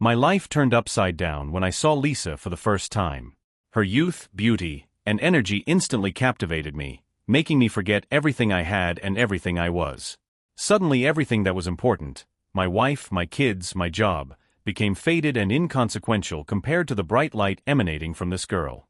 My life turned upside down when I saw Lisa for the first time. Her youth, beauty, and energy instantly captivated me, making me forget everything I had and everything I was. Suddenly everything that was important, my wife, my kids, my job, became faded and inconsequential compared to the bright light emanating from this girl.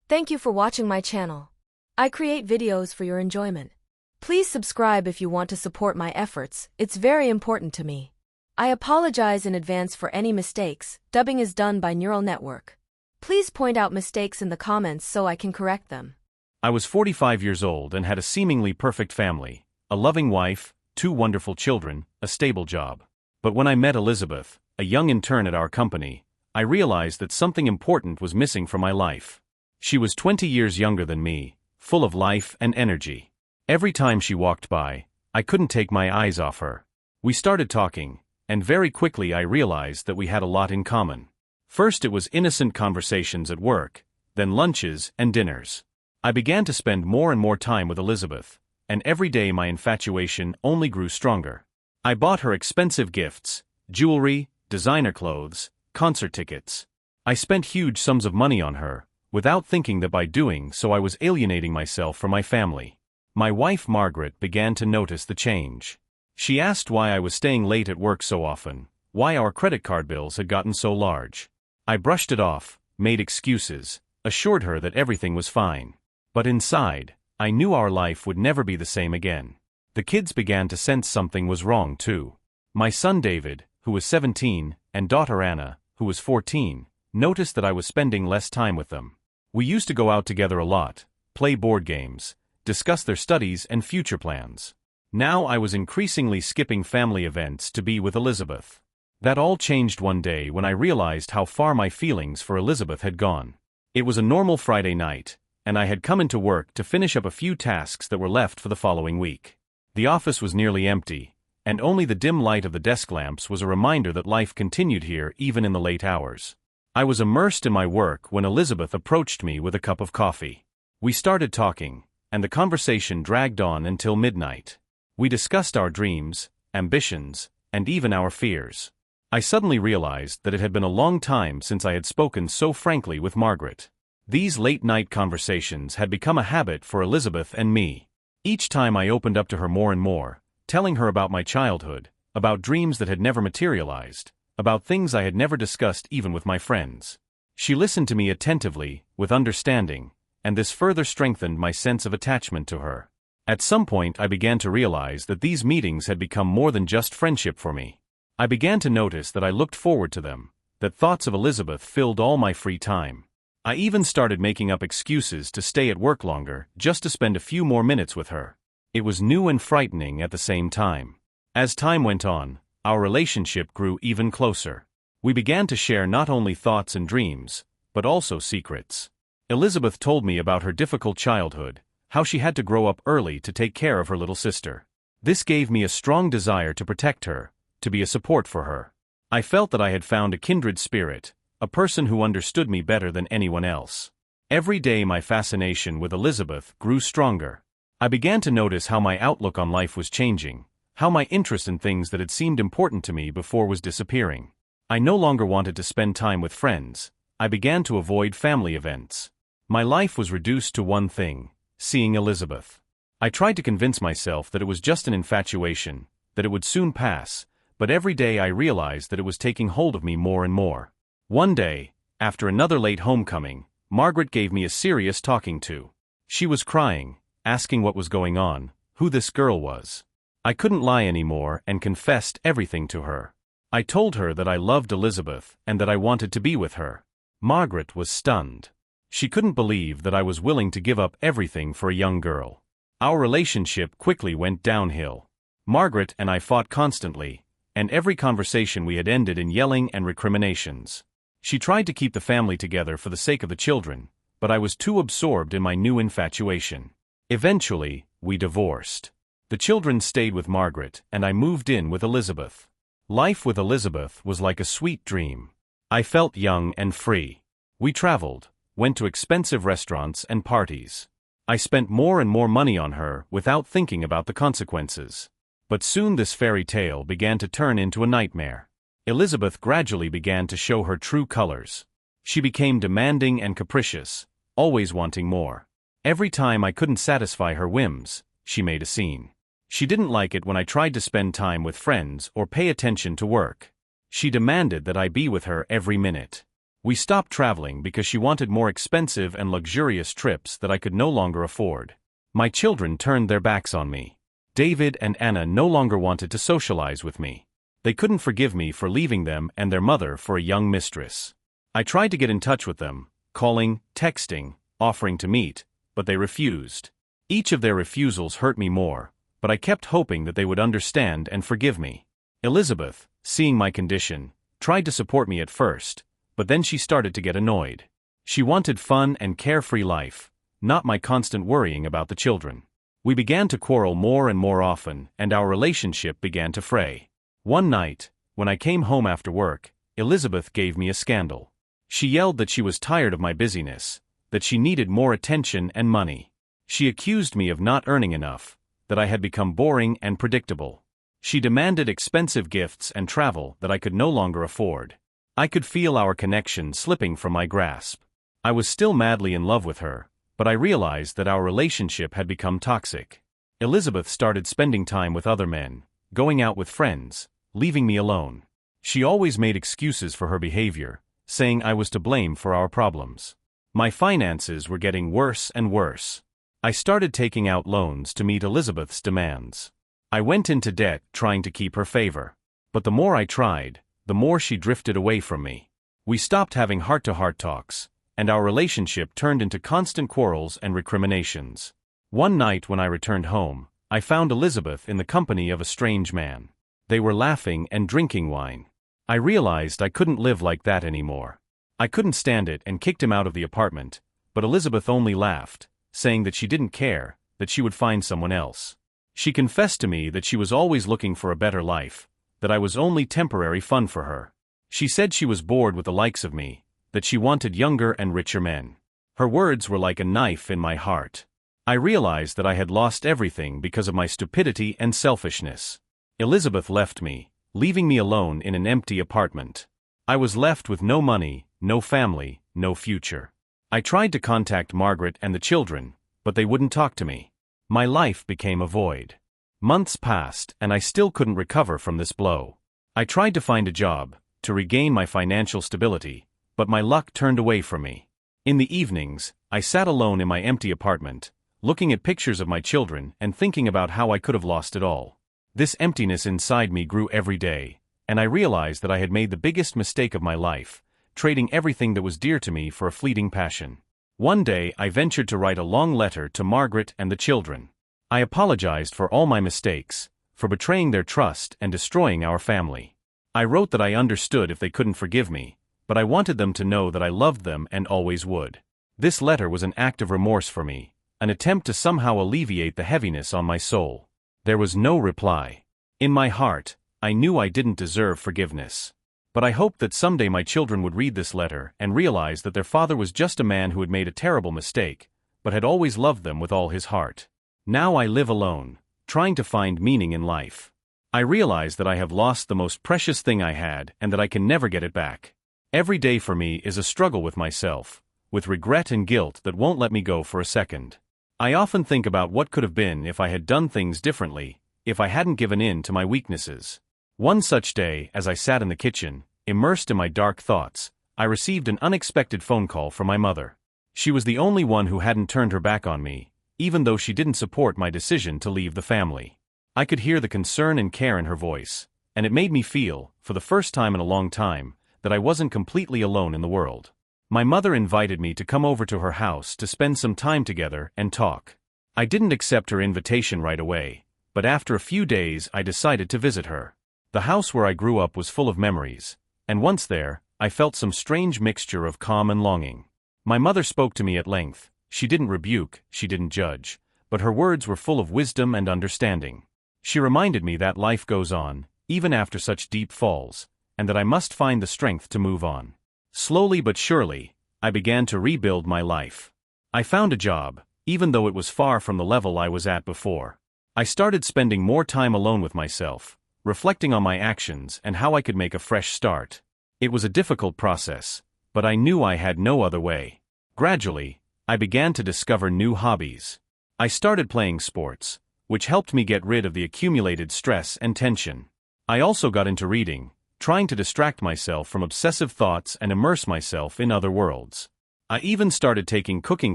Thank you for watching my channel. I create videos for your enjoyment. Please subscribe if you want to support my efforts, it's very important to me. I apologize in advance for any mistakes, dubbing is done by neural network. Please point out mistakes in the comments so I can correct them. I was 45 years old and had a seemingly perfect family, a loving wife, 2 wonderful children, a stable job. But when I met Elizabeth, a young intern at our company, I realized that something important was missing from my life. She was 20 years younger than me, full of life and energy. Every time she walked by, I couldn't take my eyes off her. We started talking, and very quickly I realized that we had a lot in common. First it was innocent conversations at work, then lunches and dinners. I began to spend more and more time with Elizabeth, and every day my infatuation only grew stronger. I bought her expensive gifts, jewelry, designer clothes, concert tickets. I spent huge sums of money on her, without thinking that by doing so I was alienating myself from my family. My wife Margaret began to notice the change. She asked why I was staying late at work so often, why our credit card bills had gotten so large. I brushed it off, made excuses, assured her that everything was fine. But inside, I knew our life would never be the same again. The kids began to sense something was wrong too. My son David, who was 17, and daughter Anna, who was 14, noticed that I was spending less time with them. We used to go out together a lot, play board games, discuss their studies and future plans. Now I was increasingly skipping family events to be with Elizabeth. That all changed one day when I realized how far my feelings for Elizabeth had gone. It was a normal Friday night, and I had come into work to finish up a few tasks that were left for the following week. The office was nearly empty, and only the dim light of the desk lamps was a reminder that life continued here even in the late hours. I was immersed in my work when Elizabeth approached me with a cup of coffee. We started talking, and the conversation dragged on until midnight. We discussed our dreams, ambitions, and even our fears. I suddenly realized that it had been a long time since I had spoken so frankly with Margaret. These late-night conversations had become a habit for Elizabeth and me. Each time I opened up to her more and more, telling her about my childhood, about dreams that had never materialized, about things I had never discussed even with my friends. She listened to me attentively, with understanding, and this further strengthened my sense of attachment to her. At some point I began to realize that these meetings had become more than just friendship for me. I began to notice that I looked forward to them, that thoughts of Elizabeth filled all my free time. I even started making up excuses to stay at work longer just to spend a few more minutes with her. It was new and frightening at the same time. As time went on, our relationship grew even closer. We began to share not only thoughts and dreams, but also secrets. Elizabeth told me about her difficult childhood, how she had to grow up early to take care of her little sister. This gave me a strong desire to protect her, to be a support for her. I felt that I had found a kindred spirit, a person who understood me better than anyone else. Every day my fascination with Elizabeth grew stronger. I began to notice how my outlook on life was changing, how my interest in things that had seemed important to me before was disappearing. I no longer wanted to spend time with friends. I began to avoid family events. My life was reduced to one thing: seeing Elizabeth. I tried to convince myself that it was just an infatuation, that it would soon pass, but every day I realized that it was taking hold of me more and more. One day, after another late homecoming, Margaret gave me a serious talking to. She was crying, asking what was going on, who this girl was. I couldn't lie anymore and confessed everything to her. I told her that I loved Elizabeth and that I wanted to be with her. Margaret was stunned. She couldn't believe that I was willing to give up everything for a young girl. Our relationship quickly went downhill. Margaret and I fought constantly, and every conversation we had ended in yelling and recriminations. She tried to keep the family together for the sake of the children, but I was too absorbed in my new infatuation. Eventually, we divorced. The children stayed with Margaret, and I moved in with Elizabeth. Life with Elizabeth was like a sweet dream. I felt young and free. We traveled, went to expensive restaurants and parties. I spent more and more money on her without thinking about the consequences. But soon this fairy tale began to turn into a nightmare. Elizabeth gradually began to show her true colors. She became demanding and capricious, always wanting more. Every time I couldn't satisfy her whims, she made a scene. She didn't like it when I tried to spend time with friends or pay attention to work. She demanded that I be with her every minute. We stopped traveling because she wanted more expensive and luxurious trips that I could no longer afford. My children turned their backs on me. David and Anna no longer wanted to socialize with me. They couldn't forgive me for leaving them and their mother for a young mistress. I tried to get in touch with them, calling, texting, offering to meet, but they refused. Each of their refusals hurt me more, but I kept hoping that they would understand and forgive me. Elizabeth, seeing my condition, tried to support me at first, but then she started to get annoyed. She wanted fun and carefree life, not my constant worrying about the children. We began to quarrel more and more often, and our relationship began to fray. One night, when I came home after work, Elizabeth gave me a scandal. She yelled that she was tired of my busyness, that she needed more attention and money. She accused me of not earning enough, that I had become boring and predictable. She demanded expensive gifts and travel that I could no longer afford. I could feel our connection slipping from my grasp. I was still madly in love with her, but I realized that our relationship had become toxic. Elizabeth started spending time with other men, going out with friends, leaving me alone. She always made excuses for her behavior, saying I was to blame for our problems. My finances were getting worse and worse. I started taking out loans to meet Elizabeth's demands. I went into debt trying to keep her favor. But the more I tried, the more she drifted away from me. We stopped having heart-to-heart talks, and our relationship turned into constant quarrels and recriminations. One night when I returned home, I found Elizabeth in the company of a strange man. They were laughing and drinking wine. I realized I couldn't live like that anymore. I couldn't stand it and kicked him out of the apartment, but Elizabeth only laughed, saying that she didn't care, that she would find someone else. She confessed to me that she was always looking for a better life, that I was only temporary fun for her. She said she was bored with the likes of me, that she wanted younger and richer men. Her words were like a knife in my heart. I realized that I had lost everything because of my stupidity and selfishness. Elizabeth left me, leaving me alone in an empty apartment. I was left with no money, no family, no future. I tried to contact Margaret and the children, but they wouldn't talk to me. My life became a void. Months passed and I still couldn't recover from this blow. I tried to find a job, to regain my financial stability, but my luck turned away from me. In the evenings, I sat alone in my empty apartment, looking at pictures of my children and thinking about how I could have lost it all. This emptiness inside me grew every day, and I realized that I had made the biggest mistake of my life, trading everything that was dear to me for a fleeting passion. One day I ventured to write a long letter to Margaret and the children. I apologized for all my mistakes, for betraying their trust and destroying our family. I wrote that I understood if they couldn't forgive me, but I wanted them to know that I loved them and always would. This letter was an act of remorse for me, an attempt to somehow alleviate the heaviness on my soul. There was no reply. In my heart, I knew I didn't deserve forgiveness. But I hoped that someday my children would read this letter and realize that their father was just a man who had made a terrible mistake, but had always loved them with all his heart. Now I live alone, trying to find meaning in life. I realize that I have lost the most precious thing I had and that I can never get it back. Every day for me is a struggle with myself, with regret and guilt that won't let me go for a second. I often think about what could have been if I had done things differently, if I hadn't given in to my weaknesses. One such day, as I sat in the kitchen, immersed in my dark thoughts, I received an unexpected phone call from my mother. She was the only one who hadn't turned her back on me, even though she didn't support my decision to leave the family. I could hear the concern and care in her voice, and it made me feel, for the first time in a long time, that I wasn't completely alone in the world. My mother invited me to come over to her house to spend some time together and talk. I didn't accept her invitation right away, but after a few days I decided to visit her. The house where I grew up was full of memories, and once there, I felt some strange mixture of calm and longing. My mother spoke to me at length. She didn't rebuke, she didn't judge, but her words were full of wisdom and understanding. She reminded me that life goes on, even after such deep falls, and that I must find the strength to move on. Slowly but surely, I began to rebuild my life. I found a job, even though it was far from the level I was at before. I started spending more time alone with myself, reflecting on my actions and how I could make a fresh start. It was a difficult process, but I knew I had no other way. Gradually, I began to discover new hobbies. I started playing sports, which helped me get rid of the accumulated stress and tension. I also got into reading, trying to distract myself from obsessive thoughts and immerse myself in other worlds. I even started taking cooking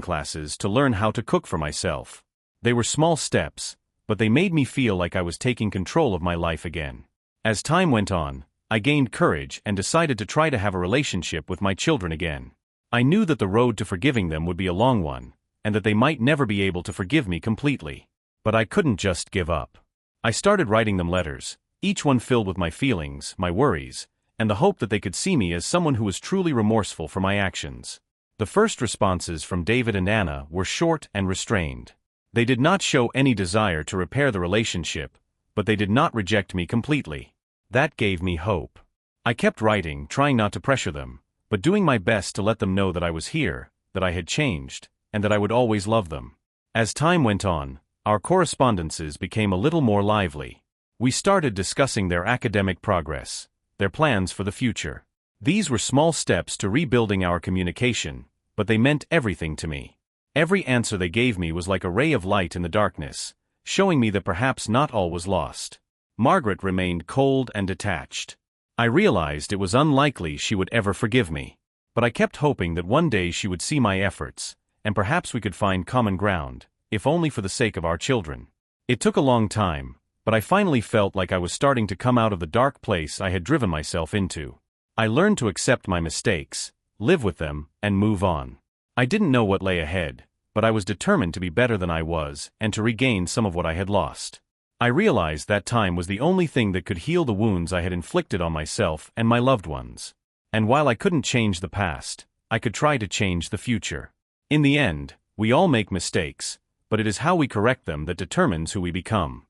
classes to learn how to cook for myself. They were small steps, but they made me feel like I was taking control of my life again. As time went on, I gained courage and decided to try to have a relationship with my children again. I knew that the road to forgiving them would be a long one, and that they might never be able to forgive me completely. But I couldn't just give up. I started writing them letters, each one filled with my feelings, my worries, and the hope that they could see me as someone who was truly remorseful for my actions. The first responses from David and Anna were short and restrained. They did not show any desire to repair the relationship, but they did not reject me completely. That gave me hope. I kept writing, trying not to pressure them, but doing my best to let them know that I was here, that I had changed, and that I would always love them. As time went on, our correspondences became a little more lively. We started discussing their academic progress, their plans for the future. These were small steps to rebuilding our communication, but they meant everything to me. Every answer they gave me was like a ray of light in the darkness, showing me that perhaps not all was lost. Margaret remained cold and detached. I realized it was unlikely she would ever forgive me, but I kept hoping that one day she would see my efforts, and perhaps we could find common ground, if only for the sake of our children. It took a long time, but I finally felt like I was starting to come out of the dark place I had driven myself into. I learned to accept my mistakes, live with them, and move on. I didn't know what lay ahead, but I was determined to be better than I was and to regain some of what I had lost. I realized that time was the only thing that could heal the wounds I had inflicted on myself and my loved ones. And while I couldn't change the past, I could try to change the future. In the end, we all make mistakes, but it is how we correct them that determines who we become.